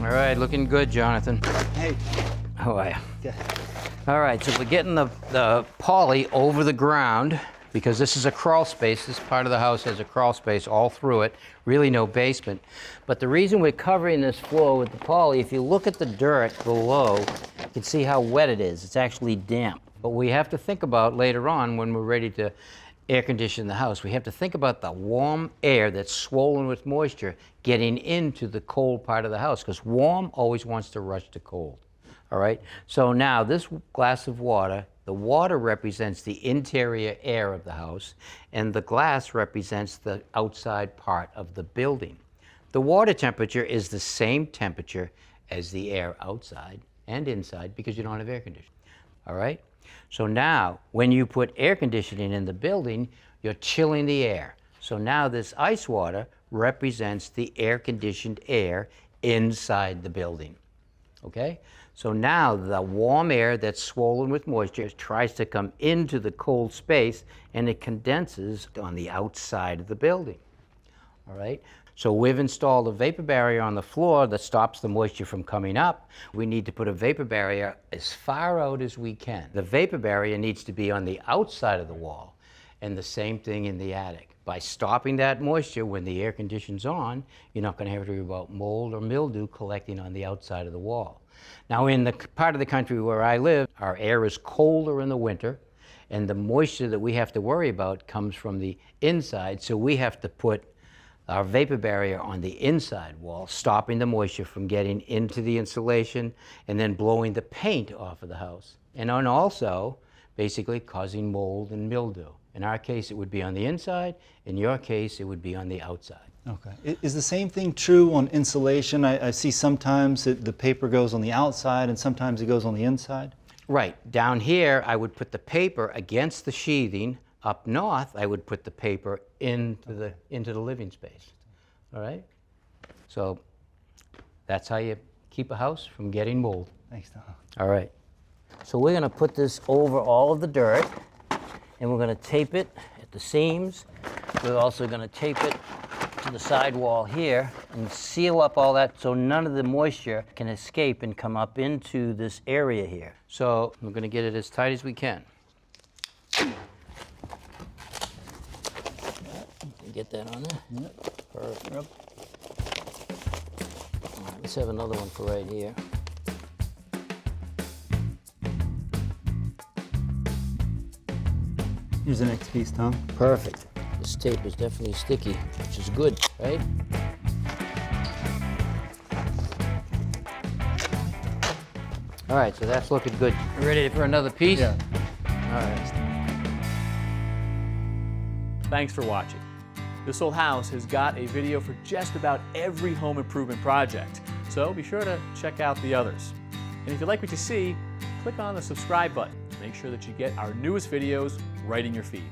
All right, looking good, Jonathan. Hey. How are you? Good. All right, so we're getting the poly over the ground because this is a crawl space. This part of the house has a crawl space all through it, really no basement. But the reason we're covering this floor with the poly, if you look at the dirt below, you can see how wet it is. It's actually damp. But we have to think about later on when we're ready to air condition the house, we have to think about the warm air that's swollen with moisture getting into the cold part of the house, because warm always wants to rush to cold. All right, so now this glass of water, the water represents the interior air of the house, and the glass represents the outside part of the building. The water temperature is the same temperature as the air outside and inside because you don't have air conditioning. All right, so now when you put air conditioning in the building, you're chilling the air. So now this ice water represents the air-conditioned air inside the building. Okay? So now the warm air that's swollen with moisture tries to come into the cold space and it condenses on the outside of the building. All right? So we've installed a vapor barrier on the floor that stops the moisture from coming up. We need to put a vapor barrier as far out as we can. The vapor barrier needs to be on the outside of the wall, and the same thing in the attic. By stopping that moisture when the air conditioning's on, you're not going to have to worry about mold or mildew collecting on the outside of the wall. Now in the part of the country where I live, our air is colder in the winter, and the moisture that we have to worry about comes from the inside, so we have to put our vapor barrier on the inside wall, stopping the moisture from getting into the insulation and then blowing the paint off of the house. And also basically causing mold and mildew. In our case, it would be on the inside. In your case, it would be on the outside. Okay. Is the same thing true on insulation? I see sometimes the paper goes on the outside and sometimes it goes on the inside. Right. Down here, I would put the paper against the sheathing. Up north, I would put the paper into the living space. All right? So that's how you keep a house from getting mold. Thanks, Tom. All right. So we're going to put this over all of the dirt, and we're going to tape it at the seams. We're also going to tape it to the side wall here and seal up all that so none of the moisture can escape and come up into this area here. So we're going to get it as tight as we can. Get that on there? Yep. Perfect. Yep. All right, let's have another one for right here. Here's the next piece, Tom. Perfect. This tape is definitely sticky, which is good, right? All right, so that's looking good. You ready for another piece? Yeah. All right. Thanks for watching. This Old House has got a video for just about every home improvement project, so be sure to check out the others. And if you like what you see, click on the subscribe button to make sure that you get our newest videos right in your feed.